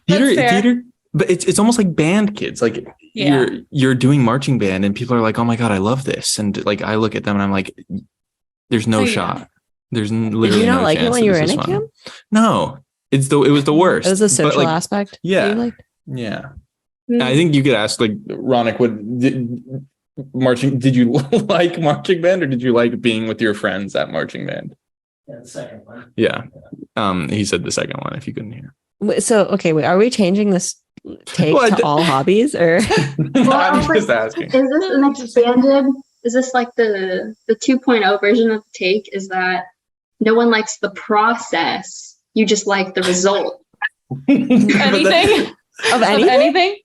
Theater, but it's almost like band kids. Like you're doing marching band and people are like, oh my God, I love this. And like, I look at them and I'm like, there's no shot. There's literally Did you not no like it chance when that you were this in is a fun. camp? No, it was the worst. It was a social aspect. Yeah. You liked? Yeah. I think you could ask like Ronick, did you like marching band or did you like being with your friends at marching band? Yeah, the second one. Yeah. He said the second one if you couldn't hear. So, okay, wait, are we changing this take to all hobbies or? I'm just asking. Is this an expanded, is this like the 2.0 version of the take? Is that no one likes the process, you just like the result? Anything? Of anything?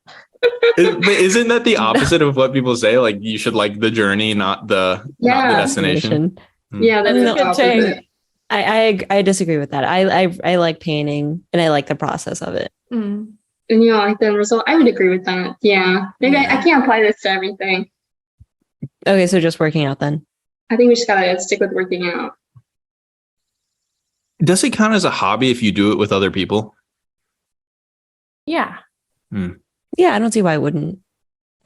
But isn't that the opposite of what people say? Like you should like the journey, not the destination. Yeah, that's a good take. I disagree with that. I like painting and I like the process of it. And you know, like the result. I would agree with that. Yeah, maybe I can't apply this to everything. Okay, so just working out then. I think we just gotta stick with working out. Does it count as a hobby if you do it with other people? Yeah. Yeah, I don't see why it wouldn't.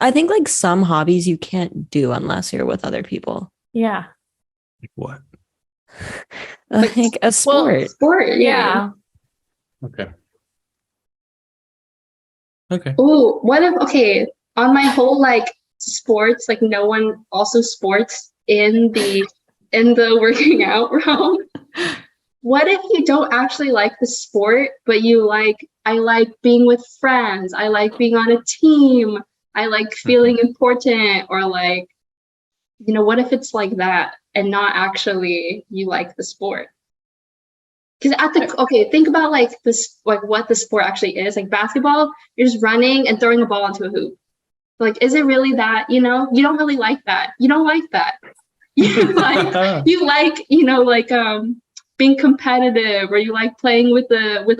I think like some hobbies you can't do unless you're with other people. Yeah. Like what? Like a sport. Sport, Yeah. Okay. Okay. Oh, what if, okay, on my whole, like, sports, like, no one also sports in the working out realm. What if you don't actually like the sport, but I like being with friends, I like being on a team, I like feeling important, or like, what if it's like that and not actually you like the sport? Because think about like this, like what the sport actually is. Like basketball, you're just running and throwing a ball into a hoop. Like, is it really that? You don't really like that. You don't like that. You like, being competitive, or you like playing with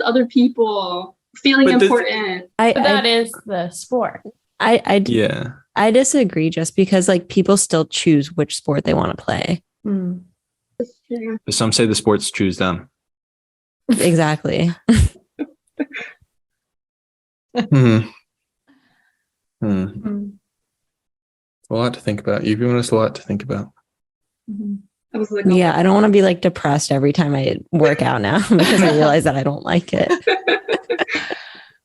other people, feeling important. That is the sport. I disagree, just because like people still choose which sport they want to play. Yeah. Some say the sports choose them. Exactly. A lot to think about. You've given us a lot to think about. I was like, yeah, I don't want to be like depressed every time I work out now because I realize that I don't like it.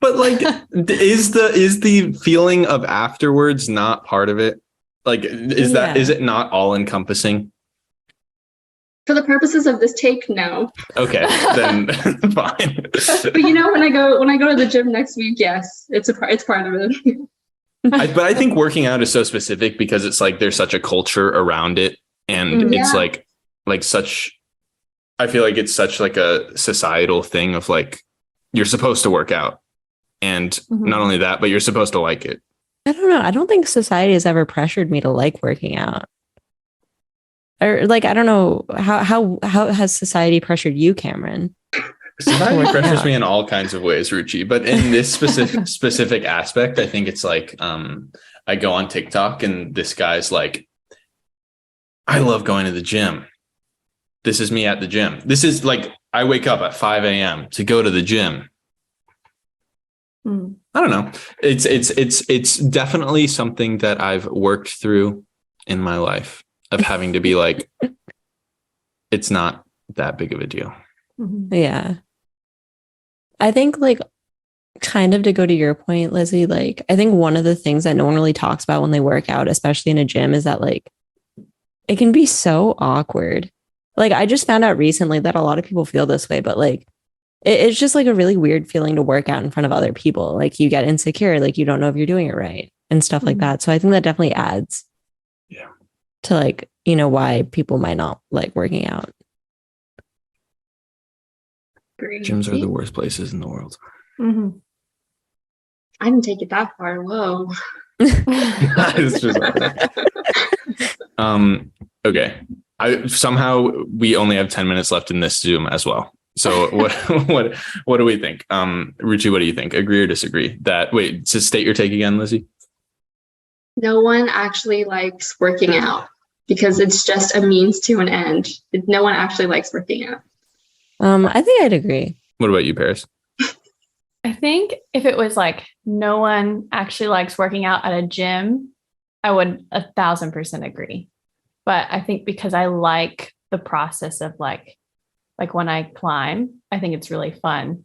But like, is the feeling of afterwards not part of it? Like, is it not all encompassing? For the purposes of this take, no. Okay, then fine. But when I go to the gym next week, yes, it's part of it. But I think working out is so specific because it's like there's such a culture around it, and it's like such. I feel like it's such like a societal thing of like you're supposed to work out, and not only that, but you're supposed to like it. I don't know. I don't think society has ever pressured me to like working out. Or like, I don't know, how has society pressured you, Cameron? Society pressures me in all kinds of ways, Ruchi, but in this specific aspect, I think it's like I go on TikTok and this guy's like, I love going to the gym. This is me at the gym. This is like, I wake up at 5 a.m. to go to the gym. I don't know. It's definitely something that I've worked through in my life, of having to be like, it's not that big of a deal. Yeah. I think like kind of to go to your point, Lizzy, like I think one of the things that no one really talks about when they work out, especially in a gym, is that like it can be so awkward. Like I just found out recently that a lot of people feel this way, but like it's just like a really weird feeling to work out in front of other people. Like you get insecure, like you don't know if you're doing it right and stuff like that. So I think that definitely adds to like, why people might not like working out. Gyms are the worst places in the world. I didn't take it that far. Whoa. It's just okay. We only have 10 minutes left in this Zoom as well. So what do we think? Ruchi, what do you think? Agree or disagree? To state your take again, Lizzy. No one actually likes working out because it's just a means to an end. No one actually likes working out. I think I'd agree. What about you, Paris? I think if it was like no one actually likes working out at a gym, I would 1,000% agree. But I think because I like the process of like when I climb, I think it's really fun.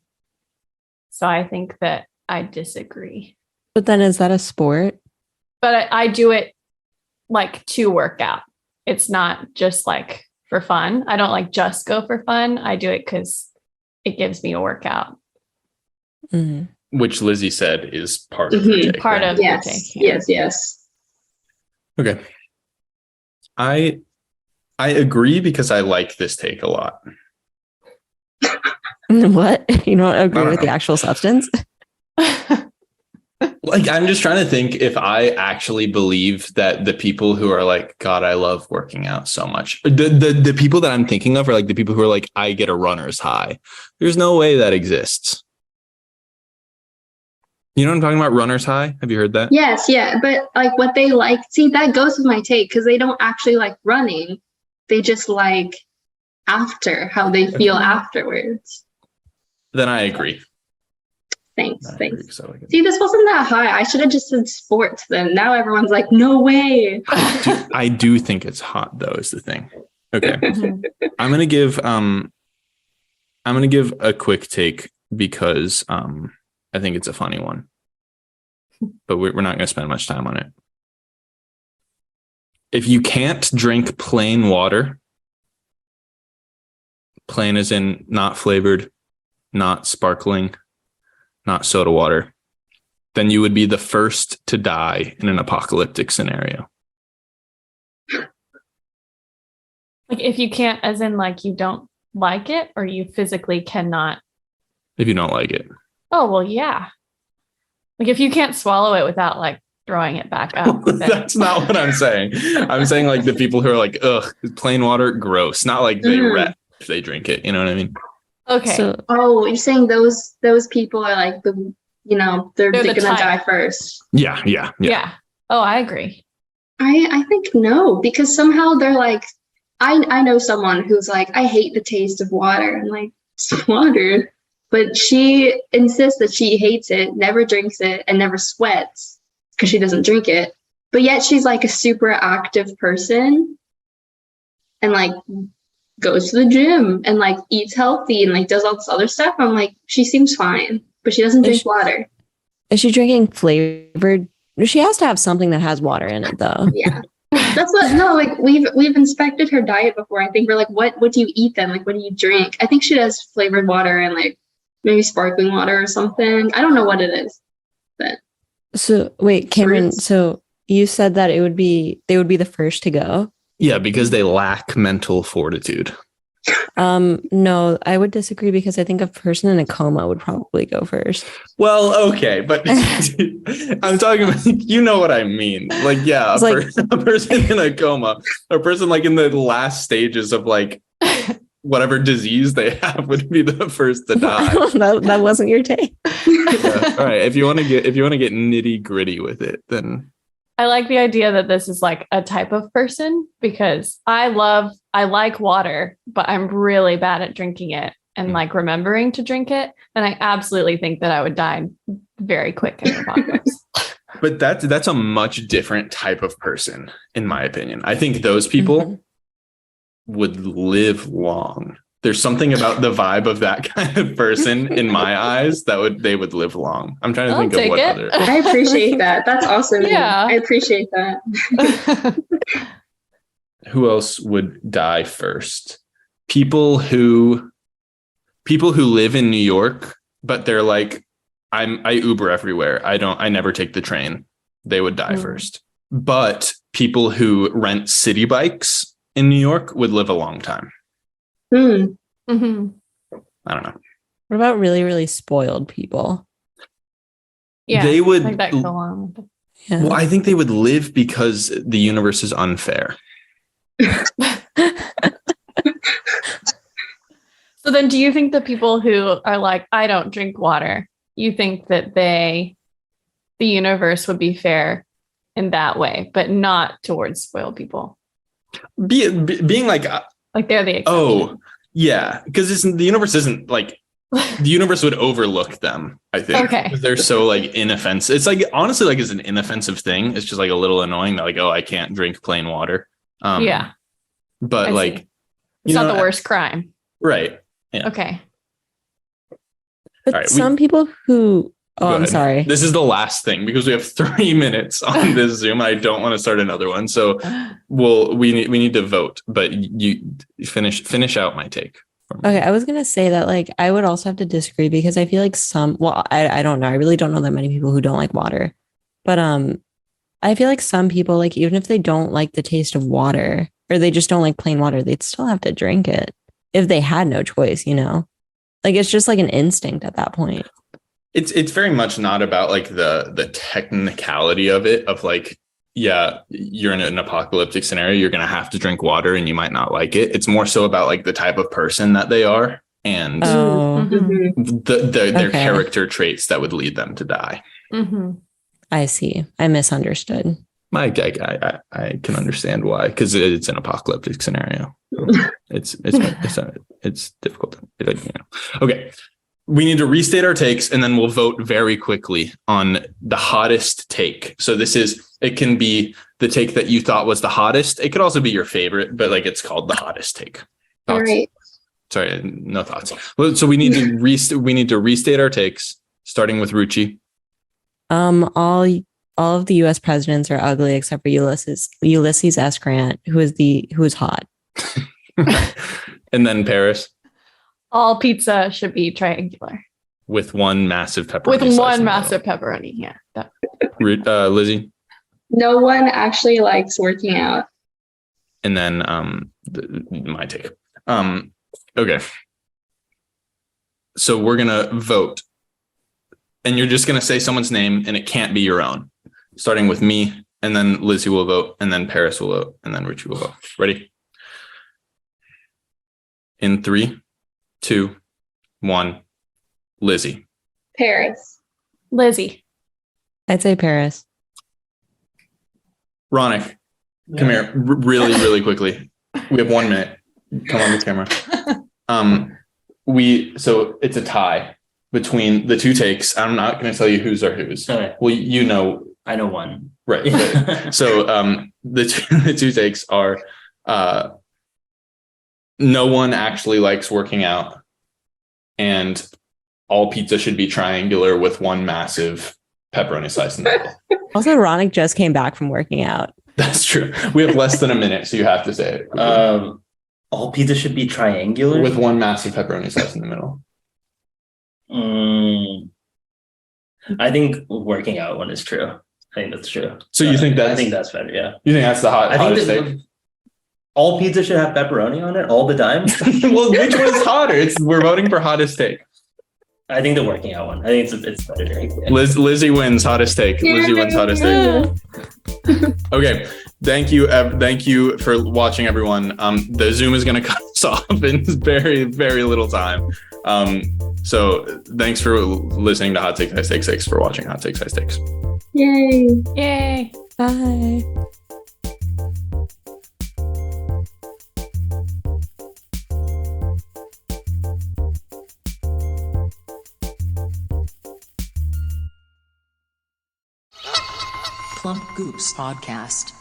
So I think that I disagree. But then is that a sport? But I do it like to work out. It's not just like for fun. I don't like just go for fun. I do it because it gives me a workout. Which Lizzy said is part of the take. Part of the take. Yes. Okay. I agree because I like this take a lot. What? You don't agree with the actual substance? Like, I'm just trying to think if I actually believe that the people who are like, God, I love working out so much. The people that I'm thinking of are like the people who are like, I get a runner's high. There's no way that exists. You know what I'm talking about? Runner's high? Have you heard that? Yes, yeah. But like what they like, see, that goes with my take because they don't actually like running. They just like how they feel afterwards. Then I agree. Thanks. See, this wasn't that high. I should have just said sports then. Now everyone's like, no way. I do think it's hot though, is the thing. Okay. I'm gonna give a quick take because I think it's a funny one. but we're not going to spend much time on it. If you can't drink plain water, plain as in not flavored, not sparkling, not soda water, then you would be the first to die in an apocalyptic scenario. Like if you can't, as in like you don't like it or you physically cannot. If you don't like it. Oh, well, yeah. Like if you can't swallow it without like throwing it back up. That's not what I'm saying. I'm saying like the people who are like, ugh, plain water, gross. Not like they ret if they drink it. You know what I mean? Okay. So, you're saying those people are like they're gonna die first. Yeah. Oh, I agree. I think no, because somehow they're like, I know someone who's like, I hate the taste of water. I'm like, it's water. But she insists that she hates it, never drinks it, and never sweats because she doesn't drink it. But yet she's like a super active person and like goes to the gym and like eats healthy and like does all this other stuff. I'm like, she seems fine, but she doesn't drink water. Is she drinking flavored? She has to have something that has water in it, though. Yeah. That's what like we've inspected her diet before. I think we're like, what do you eat then? Like, what do you drink? I think she does flavored water and like maybe sparkling water or something. I don't know what it is. But so wait, Cameron, so you said that they would be the first to go? Yeah, because they lack mental fortitude. No, I would disagree because I think a person in a coma would probably go first. Well, okay, but I'm talking about, you know what I mean. Like, yeah, a person in a coma, a person like in the last stages of like whatever disease they have would be the first to die. that wasn't your take. Yeah. All right, if you want to get nitty gritty with it, then I like the idea that this is like a type of person because I like water, but I'm really bad at drinking it and like remembering to drink it. And I absolutely think that I would die very quick in the apocalypse. But that's a much different type of person, in my opinion. I think those people would live long. There's something about the vibe of that kind of person in my eyes they would live long. I'm trying to think of what other. I appreciate that. That's awesome. Yeah. I appreciate that. Who else would die first? People who live in New York, but they're like, I Uber everywhere. I never take the train. They would die first. But people who rent city bikes in New York would live a long time. Mm-hmm. I don't know. What about really, really spoiled people? Yeah, they would. I think that go along with it. Yeah. Well, I think they would live because the universe is unfair. So then do you think the people who are like, I don't drink water, you think that the universe would be fair in that way, but not towards spoiled people? Being like they're the exception. Oh, yeah, because the universe isn't like the universe would overlook them, I think. Okay. They're so like inoffensive. It's like honestly like it's an inoffensive thing. It's just like a little annoying that like, oh, I can't drink plain water. Yeah. But like it's not the worst crime. Right. Yeah. Okay. But right, some people who I'm ahead. sorry. This is the last thing because we have 3 minutes on this Zoom. I don't want to start another one. So we need to vote, but you finish out my take. Okay, I was gonna say that like I would also have to disagree because I feel like I don't know. I really don't know that many people who don't like water. But I feel like some people, like even if they don't like the taste of water or they just don't like plain water, they'd still have to drink it if they had no choice, you know? Like it's just like an instinct at that point. It's very much not about like the technicality of it of like, yeah, you're in an apocalyptic scenario, you're going to have to drink water and you might not like it. It's more so about like the type of person that they are and their character traits that would lead them to die. Mm-hmm. I see. I misunderstood. I can understand why, because it's an apocalyptic scenario. It's difficult. Okay. We need to restate our takes and then we'll vote very quickly on the hottest take. So it can be the take that you thought was the hottest. It could also be your favorite, but like it's called the hottest take. Thoughts? All right. Sorry, no thoughts. Well, so we need to restate our takes, starting with Ruchi. All of the U.S. presidents are ugly except for Ulysses S. Grant, who is hot. And then Paris All pizza should be triangular. with one massive pepperoni. With slice one in the massive pepperoni. Yeah. middle. Lizzy, No one actually likes working out. and then my take. Okay. So we're gonna vote, and you're just gonna say someone's name, and it can't be your own. Starting with me, and then Lizzy will vote, and then Paris will vote, and then Ruchi will vote. Ready? In 3, 2, 1. Lizzy. Paris. Lizzy. I'd say Paris. Ronick, come here, really, really quickly. We have 1 minute. Come on the camera. So it's a tie between the two takes. I'm not going to tell you whose are whose. Okay. Well, you know. I know one. Right. So the two takes are no one actually likes working out, and all pizza should be triangular with one massive pepperoni slice in the middle. Also, Ronick just came back from working out. That's true. We have less than a minute, so you have to say it. All pizza should be triangular With one massive pepperoni slice in the middle. I think working out one is true. I think that's true. So you think I think that's better. Yeah. You think that's the hottest take? All pizza should have pepperoni on it all the time. Well, which one is hotter? We're voting for hottest take. I think the working out one. I think it's better. Yeah. Lizzy wins hottest take. Lizzy wins hottest take. Okay. Thank you for watching, everyone. The Zoom is going to cut us off in very, very little time. So thanks for listening to Hot Takes, High Stakes. Thanks for watching Hot Takes, High Stakes. Yay. Yay. Bye. Plump Goops Podcast.